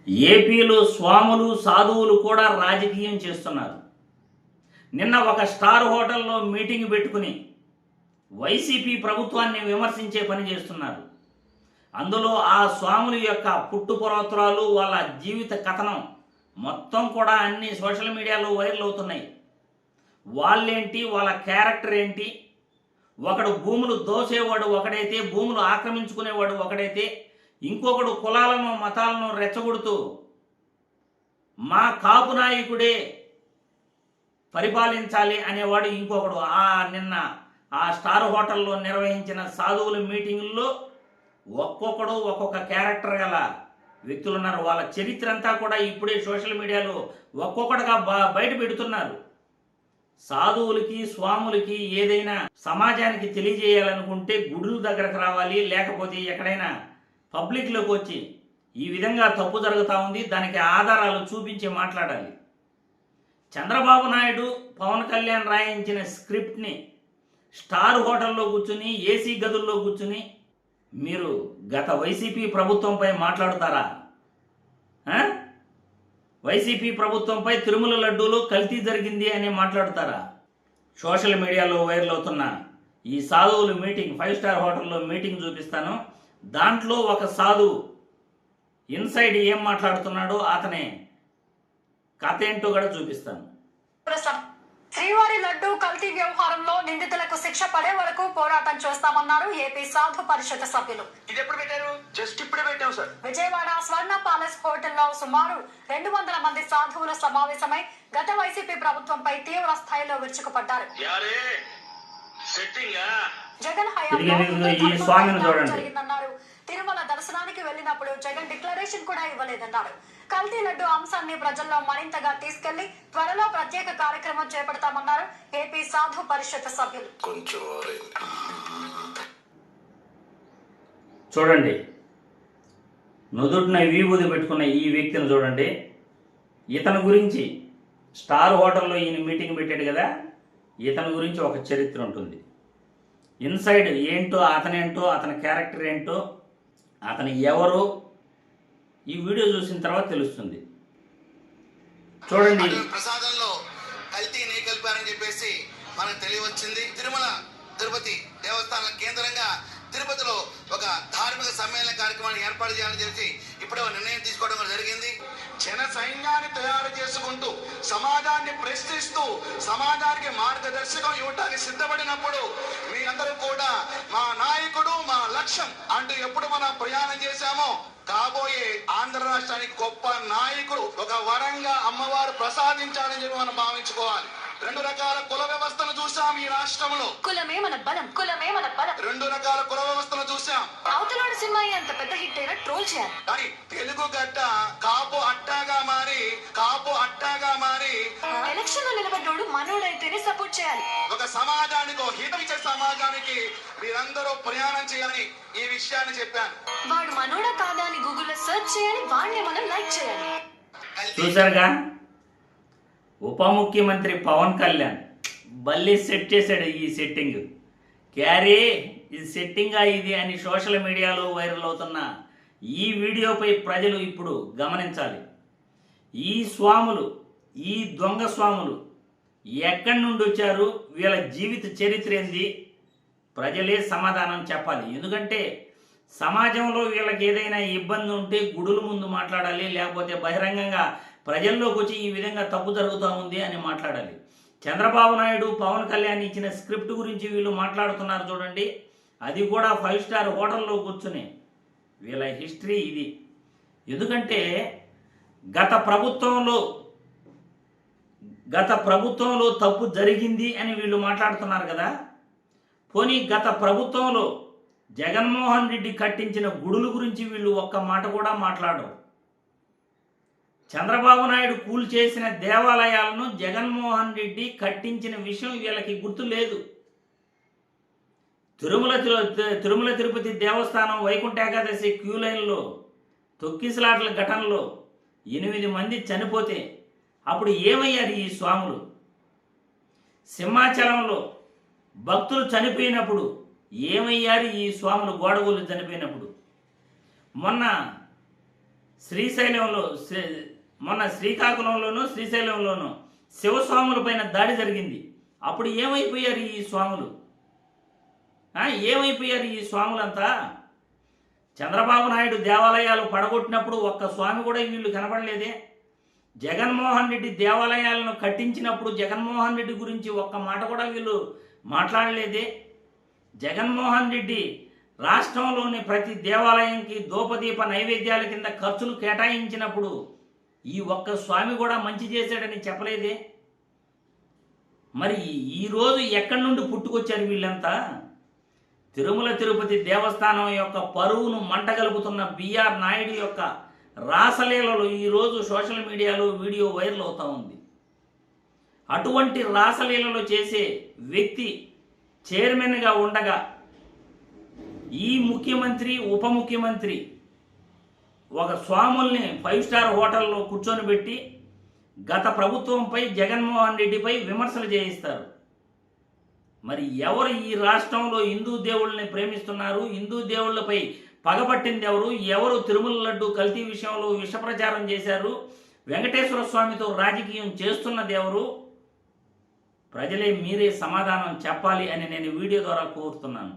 ఏపీలో స్వాములు సాధువులు కూడా రాజకీయం చేస్తున్నారు. నిన్న ఒక స్టార్ హోటల్లో మీటింగ్ పెట్టుకుని వైసీపీ ప్రభుత్వాన్ని విమర్శించే పని చేస్తున్నారు. అందులో ఆ స్వాముల యొక్క పుట్టుపురోత్తరాలు, వాళ్ళ జీవిత కథనం మొత్తం కూడా అన్ని సోషల్ మీడియాలో వైరల్ అవుతున్నాయి. వాళ్ళేంటి, వాళ్ళ క్యారెక్టర్ ఏంటి, ఒకడు భూములు దోసేవాడు ఒకడైతే, భూములు ఆక్రమించుకునేవాడు ఒకడైతే, ఇంకొకడు కులాలను మతాలను రెచ్చగొడుతూ మా కాపు నాయకుడే పరిపాలించాలి అనేవాడు ఇంకొకడు. నిన్న ఆ స్టార్ హోటల్లో నిర్వహించిన సాధువుల మీటింగుల్లో ఒక్కొక్కడు ఒక్కొక్క క్యారెక్టర్ గల వ్యక్తులు ఉన్నారు. వాళ్ళ చరిత్ర అంతా కూడా ఇప్పుడే సోషల్ మీడియాలో ఒక్కొక్కటిగా బయట పెడుతున్నారు. సాధువులకి స్వాములకి ఏదైనా సమాజానికి తెలియజేయాలనుకుంటే గుడుల దగ్గరకు రావాలి, లేకపోతే ఎక్కడైనా పబ్లిక్లోకి వచ్చి ఈ విధంగా తప్పు జరుగుతూ ఉంది, దానికి ఆధారాలు చూపించి మాట్లాడాలి. చంద్రబాబు నాయుడు పవన్ కళ్యాణ్ రాయించిన స్క్రిప్ట్ని స్టార్ హోటల్లో కూర్చుని, ఏసీ గదుల్లో కూర్చుని మీరు గత వైసీపీ ప్రభుత్వంపై మాట్లాడతారా? వైసీపీ ప్రభుత్వంపై తిరుమల లడ్డూలో కల్తీ జరిగింది అని మాట్లాడతారా? సోషల్ మీడియాలో వైరల్ అవుతున్న ఈ సాధువులు మీటింగ్, 5 స్టార్ హోటల్లో మీటింగ్ చూపిస్తాను. దాంట్లో ఒక సాధువు ఇన్సైడ్ ఏం మాట్లాడుతున్నాడో అతనే కథ ఏంటో కూడా చూపిస్తాను. శ్రీవారి లడ్డూ కల్తీ వ్యవహారంలో నిందితులకు శిక్ష పడే వరకు పోరాటం చేస్తామన్నారు ఏపీ సాధు పరిషత్ సభ్యులు. ఇది ఎప్పుడు పెట్టారు? జస్ట్ ఇప్పుడే పెట్టాం సార్. విజయవాడ స్వర్ణ ప్యాలెస్ హోటల్లో సుమారు 200 మంది సాధువుల సమావేశమై గత వైసీపీ ప్రభుత్వంపై తీవ్ర స్థాయిలో విరుచుకుపడ్డారు. జగన్ హయాంలో జరిగిందన్నారు. తిరుమల దర్శనానికి వెళ్లినప్పుడు జగన్ డిక్లరేషన్ కూడా ఇవ్వలేదన్నారు. కల్తీ లడ్డు అంశాన్ని ప్రజల్లో మరింతగా తీసుకెళ్లి త్వరలో ప్రత్యేక కార్యక్రమం చేపడతామన్నారు ఏపీ సాధు పరిషత్ సభ్యులు. చూడండి, నుదుటిన విభూది పెట్టుకున్న ఈ వ్యక్తిని చూడండి. ఇతని గురించి స్టార్ హోటల్లో ఈయన మీటింగ్ పెట్టాడు కదా, ఇతని గురించి ఒక చరిత్ర ఉంటుంది. ఇన్సైడ్ ఏంటో, అతనేంటో, అతని క్యారెక్టర్ ఏంటో, అతను ఎవరో ఈ వీడియో చూసిన తర్వాత తెలుస్తుంది. చూడండి. ప్రసాదంలో కల్తీ నీ కలిపారని చెప్పేసి మనకు తెలియవచ్చింది. తిరుమల తిరుపతి దేవస్థానం కేంద్రంగా తిరుపతిలో ఒక ధార్మిక సమ్మేళన కార్యక్రమాన్ని ఏర్పాటు చేయాలని చెప్పి ఇప్పుడే నిర్ణయం తీసుకోవడం కూడా జరిగింది. జన సైన్యాన్ని తయారు చేసుకుంటూ, సమాజాన్ని ప్రశ్నిస్తూ, సమాజానికి మార్గదర్శకం ఇవ్వడానికి సిద్ధపడినప్పుడు మీరందరూ కూడా మా నాయకుడు, మా లక్ష్యం అంటూ ఎప్పుడు మనం ప్రయాణం చేశామో, కాబోయే ఆంధ్ర రాష్ట్రానికి గొప్ప నాయకుడు ఒక వరంగా అమ్మవారు ప్రసాదించాలని చెప్పి మనం భావించుకోవాలి. 2 రకాల కుల వ్యవస్థను చూసాం ఈ రాష్ట్రంలో. కులమే మన బలం, కులమే మన బలం. 2 రకాల కుల వ్యవస్థను చూసాం. అవతలాడు సినిమా అంత పెద్ద హిట్ అయినా ట్రోల్ చేయాలి. కానీ తెలుగు గడ్డ కాపు అట్టాగా మారి ఎలక్షన్ లో నిలబడ్డోడు మనోడైతేనే సపోర్ట్ చేయాలి. ఒక సమాజానికి, హితం ఇచ్చే సమాజానికి మీరందరూ ప్రయాణం చేయాలని ఈ విషయాన్ని చెప్పాను. వాడు మనోడా కాదా అని గూగుల్లో సెర్చ్ చేయాలి, వాడిని మనం లైక్ చేయాలి. చూసారుగా, ఉప ముఖ్యమంత్రి పవన్ కళ్యాణ్ బల్లి సెట్ చేశాడు ఈ సెట్టింగ్. క్యారీ ఇది సెట్టింగా ఇది అని సోషల్ మీడియాలో వైరల్ అవుతున్న ఈ వీడియోపై ప్రజలు ఇప్పుడు గమనించాలి. ఈ స్వాములు, ఈ దొంగ స్వాములు ఎక్కడి నుండి వచ్చారు, వీళ్ళ జీవిత చరిత్ర ఏంది, ప్రజలే సమాధానం చెప్పాలి. ఎందుకంటే సమాజంలో వీళ్ళకి ఏదైనా ఇబ్బంది ఉంటే గుడుల ముందు మాట్లాడాలి, లేకపోతే బహిరంగంగా ప్రజల్లోకి వచ్చి ఈ విధంగా తప్పు జరుగుతూ ఉంది అని మాట్లాడాలి. చంద్రబాబు నాయుడు పవన్ కళ్యాణ్ ఇచ్చిన స్క్రిప్ట్ గురించి వీళ్ళు మాట్లాడుతున్నారు చూడండి. అది కూడా 5 స్టార్ హోటల్లో కూర్చుని వీళ్ళ హిస్టరీ ఇది. ఎందుకంటే గత ప్రభుత్వంలో తప్పు జరిగింది అని వీళ్ళు మాట్లాడుతున్నారు కదా. పోనీ గత ప్రభుత్వంలో జగన్మోహన్ రెడ్డి కట్టించిన గుడుల గురించి వీళ్ళు ఒక్క మాట కూడా మాట్లాడరు. చంద్రబాబు నాయుడు కూల్ చేసిన దేవాలయాలను జగన్మోహన్ రెడ్డి కట్టించిన విషయం వీళ్ళకి గుర్తు లేదు. తిరుమల తిరుపతి దేవస్థానం వైకుంఠ ఏకాదశి క్యూ లైన్లో తొక్కిసలాటల ఘటనలో 8 మంది చనిపోతే అప్పుడు ఏమయ్యారు ఈ స్వాములు? సింహాచలంలో భక్తులు చనిపోయినప్పుడు ఏమయ్యారు ఈ స్వాములు? గోడగోలు చనిపోయినప్పుడు. మొన్న శ్రీశైలంలో మొన్న శ్రీకాకుళంలోనూ శ్రీశైలంలోనూ శివస్వాముల పైన దాడి జరిగింది. అప్పుడు ఏమైపోయారు ఈ స్వాములు? ఏమైపోయారు ఈ స్వాములంతా? చంద్రబాబు నాయుడు దేవాలయాలు పడగొట్టినప్పుడు ఒక్క స్వామి కూడా వీళ్ళు కనబడలేదే. జగన్మోహన్ రెడ్డి దేవాలయాలను కట్టించినప్పుడు జగన్మోహన్ రెడ్డి గురించి ఒక్క మాట కూడా వీళ్ళు మాట్లాడలేదే. జగన్మోహన్ రెడ్డి రాష్ట్రంలోని ప్రతి దేవాలయంకి ధూపదీప నైవేద్యాల కింద ఖర్చులు కేటాయించినప్పుడు ఈ ఒక్క స్వామి కూడా మంచి చేశాడని చెప్పలేదే. మరి ఈరోజు ఎక్కడి నుండి పుట్టుకొచ్చారు వీళ్ళంతా? తిరుమల తిరుపతి దేవస్థానం యొక్క పరువును మంటగలుపుతున్న బిఆర్ నాయుడు యొక్క రాసలీలలో ఈరోజు సోషల్ మీడియాలో వీడియో వైరల్ అవుతూ ఉంది. అటువంటి రాసలీలలో చేసే వ్యక్తి చైర్మన్గా ఉండగా ఈ ముఖ్యమంత్రి ఉప ముఖ్యమంత్రి ఒక స్వాముల్ని 5 స్టార్ హోటల్లో కూర్చొని పెట్టి గత ప్రభుత్వంపై జగన్మోహన్ రెడ్డిపై విమర్శలు చేయిస్తారు. మరి ఎవరు ఈ రాష్ట్రంలో హిందూ దేవుళ్ళని ప్రేమిస్తున్నారు? హిందూ దేవుళ్ళపై పగబట్టింది ఎవరు? ఎవరు తిరుమల లడ్డు కల్తీ విషయంలో విష ప్రచారం చేశారు? వెంకటేశ్వర స్వామితో రాజకీయం చేస్తున్నది ఎవరు? ప్రజలే మీరే సమాధానం చెప్పాలి అని నేను వీడియో ద్వారా కోరుతున్నాను.